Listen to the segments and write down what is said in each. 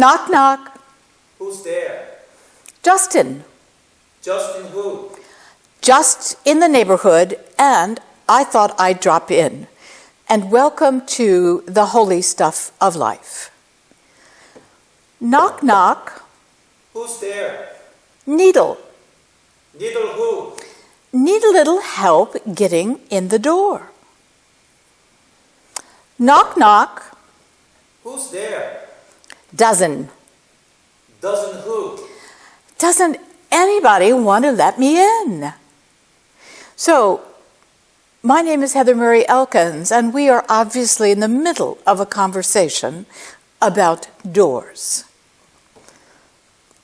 Knock, knock. Who's there? Justin. Justin who? Just in the neighborhood, and I thought I'd drop in. And welcome to the holy stuff of life. Knock, knock. Who's there? Needle. Needle who? Need a little help getting in the door. Knock, knock. Who's there? Dozen. Doesn't who? Doesn't anybody want to let me in? So, my name is Heather Murray Elkins, and we are obviously in the middle of a conversation about doors.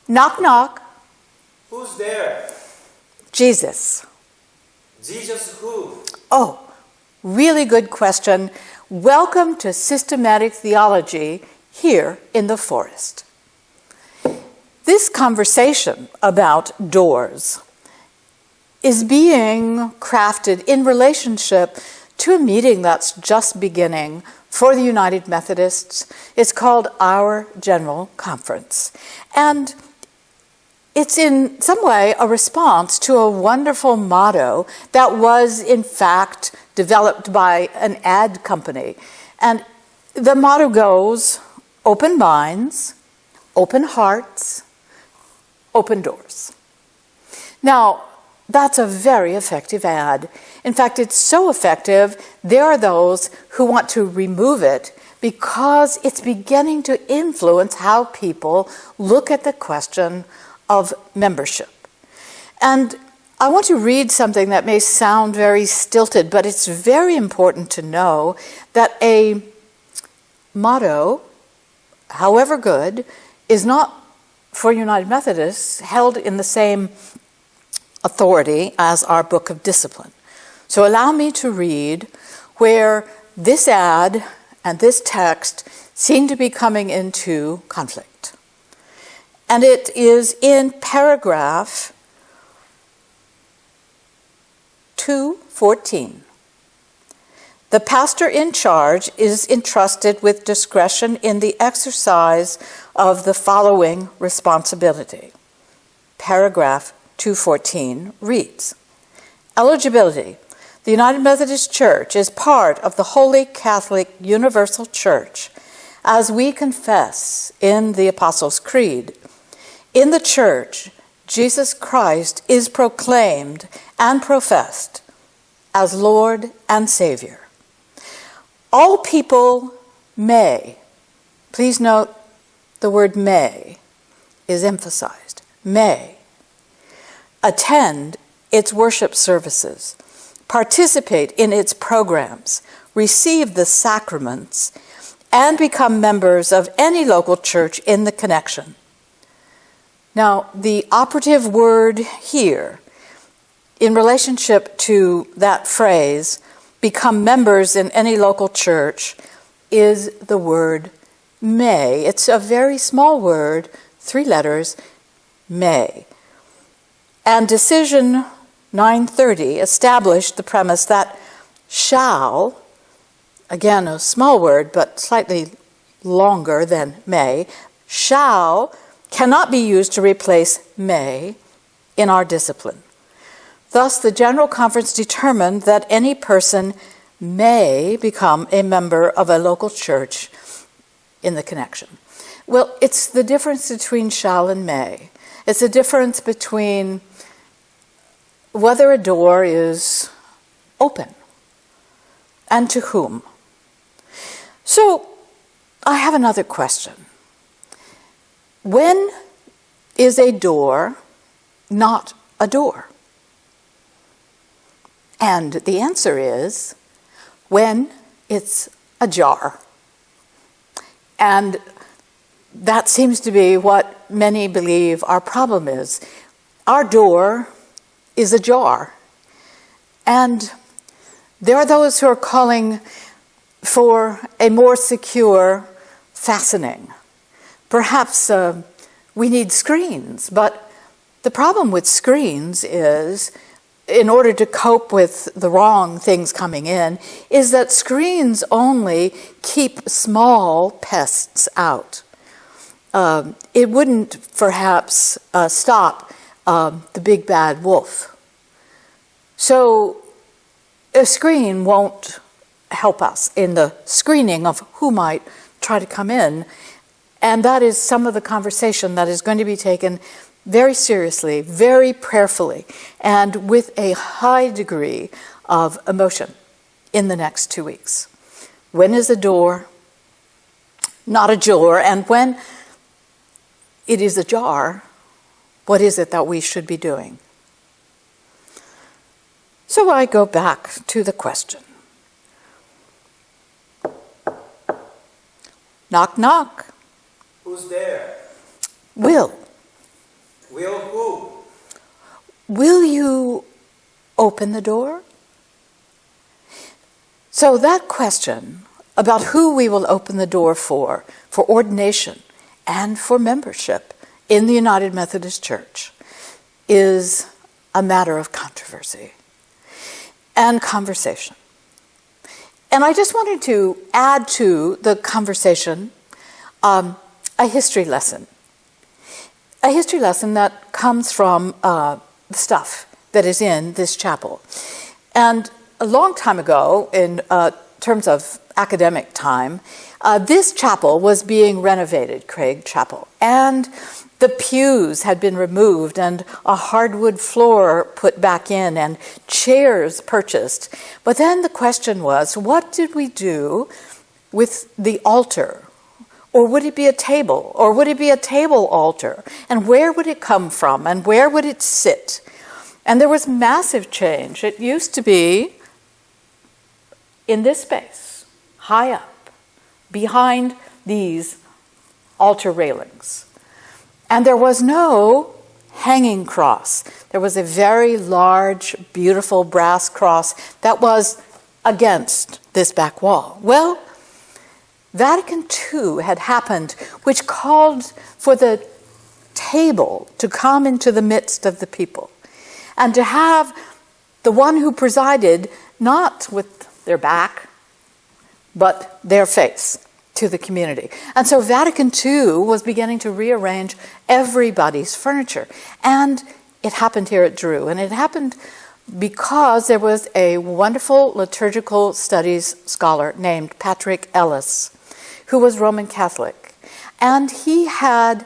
Knock, knock. Who's there? Jesus. Jesus who? Oh, really good question. Welcome to systematic theology here in the forest. This conversation about doors is being crafted in relationship to a meeting that's just beginning for the United Methodists. It's called Our General Conference. And it's in some way a response to a wonderful motto that was, in fact, developed by an ad company. And the motto goes, open minds, open hearts, open doors. Now, that's a very effective ad. In fact, it's so effective, there are those who want to remove it because it's beginning to influence how people look at the question of membership. And I want to read something that may sound very stilted, but it's very important to know that a motto, however good, is not for United Methodists held in the same authority as our Book of Discipline. So allow me to read where this ad and this text seem to be coming into conflict. And it is in paragraph 2:14. The pastor in charge is entrusted with discretion in the exercise of the following responsibility. Paragraph 2:14 reads, eligibility. The United Methodist Church is part of the Holy Catholic Universal Church, as we confess in the Apostles' Creed. In the Church, Jesus Christ is proclaimed and professed as Lord and Savior. All people may, please note the word may is emphasized, may attend its worship services, participate in its programs, receive the sacraments, and become members of any local church in the connection. Now, the operative word here, in relationship to that phrase, become members in any local church, is the word may. It's a very small word, 3 letters, may. And Decision 930 established the premise that shall, again a small word but slightly longer than may, shall cannot be used to replace may in our discipline. Thus, the General Conference determined that any person may become a member of a local church in the connection. Well, it's the difference between shall and may. It's the difference between whether a door is open and to whom. So, I have another question. When is a door not a door? And the answer is when it's ajar. And that seems to be what many believe our problem is. Our door is ajar. And there are those who are calling for a more secure fastening. Perhaps we need screens, but the problem with screens is, in order to cope with the wrong things coming in, is that screens only keep small pests out. it wouldn't perhaps stop the big bad wolf. So a screen won't help us in the screening of who might try to come in. And that is some of the conversation that is going to be taken very seriously, very prayerfully, and with a high degree of emotion in the next 2 weeks. When is a door not ajar? And when it is ajar, what is it that we should be doing? So I go back to the question. Knock, knock. Who's there? Will who? Will you open the door? So that question about who we will open the door for ordination and for membership in the United Methodist Church, is a matter of controversy and conversation. And I just wanted to add to the conversation a history lesson. A history lesson that comes from the stuff that is in this chapel. And a long time ago, in terms of academic time, this chapel was being renovated, Craig Chapel. And the pews had been removed and a hardwood floor put back in and chairs purchased. But then the question was, what did we do with the altar? Or would it be a table? Or would it be a table altar? And where would it come from? And where would it sit? And there was massive change. It used to be in this space, high up, behind these altar railings. And there was no hanging cross. There was a very large, beautiful brass cross that was against this back wall. Well, Vatican II had happened, which called for the table to come into the midst of the people and to have the one who presided not with their back, but their face to the community. And so Vatican II was beginning to rearrange everybody's furniture. And it happened here at Drew. And it happened because there was a wonderful liturgical studies scholar named Patrick Ellis, who was Roman Catholic. And he had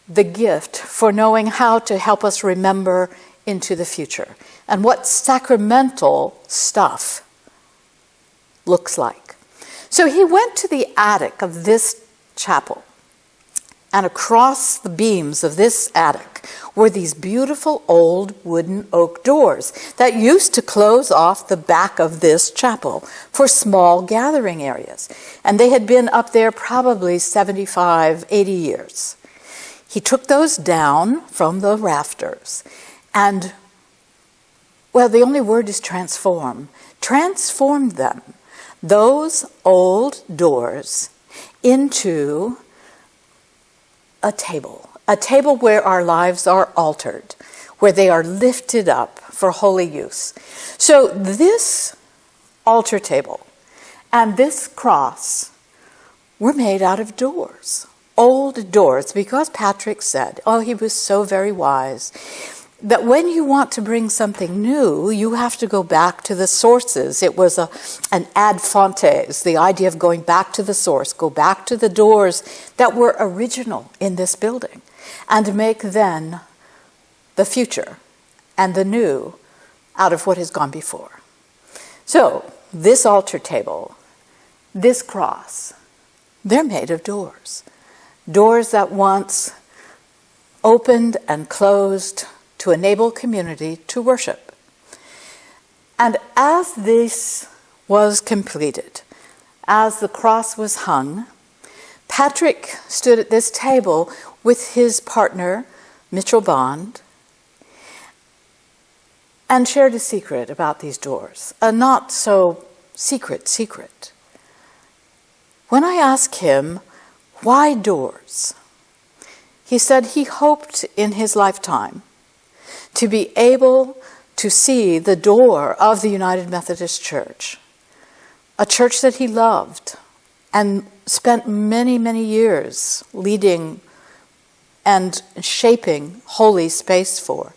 the gift for knowing how to help us remember into the future and what sacramental stuff looks like. So he went to the attic of this chapel, and across the beams of this attic were these beautiful old wooden oak doors that used to close off the back of this chapel for small gathering areas. And they had been up there probably 75, 80 years. He took those down from the rafters and, well, the only word is transformed them, those old doors, into a table where our lives are altered, where they are lifted up for holy use. So this altar table and this cross were made out of doors, old doors, because Patrick said, he was so very wise, that when you want to bring something new, you have to go back to the sources. It was an ad fontes, the idea of going back to the source, go back to the doors that were original in this building, and make then the future and the new out of what has gone before. So this altar table, this cross, they're made of doors. Doors that once opened and closed to enable community to worship. And as this was completed, as the cross was hung, Patrick stood at this table with his partner, Mitchell Bond, and shared a secret about these doors, a not so secret. When I asked him, why doors? He said he hoped in his lifetime to be able to see the door of the United Methodist Church, a church that he loved and spent many, many years leading and shaping holy space for,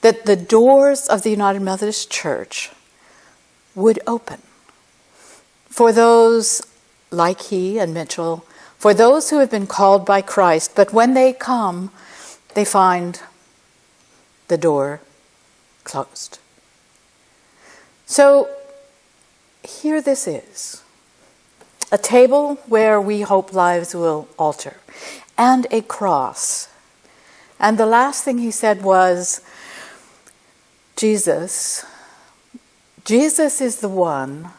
that the doors of the United Methodist Church would open for those like he and Mitchell, for those who have been called by Christ, but when they come, they find the door closed. So here this is, a table where we hope lives will alter, and a cross. And the last thing he said was, Jesus is the one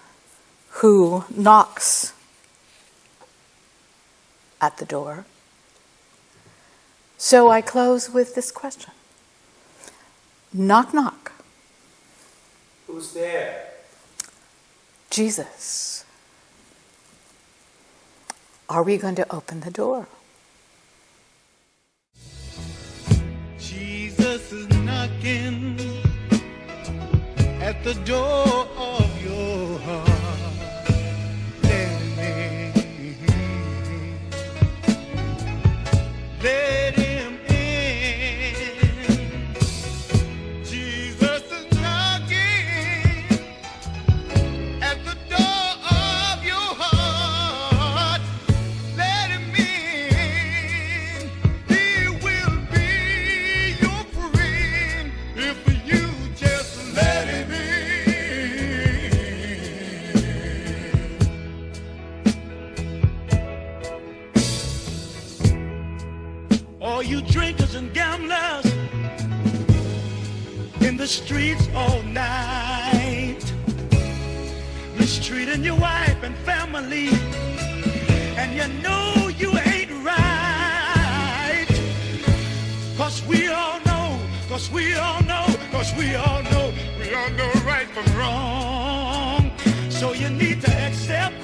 who knocks at the door. So I close with this question. Knock, knock. Who's there? Jesus. Are we going to open the door? Jesus is knocking at the door of your heart. Let him in. Jesus is knocking at the door of your heart. Let him in. He will be your friend if you just let him in. All you drinkers and gamblers in the streets all night, mistreating your wife and family, and you know you ain't right. Cause we all know right from wrong. So you need to accept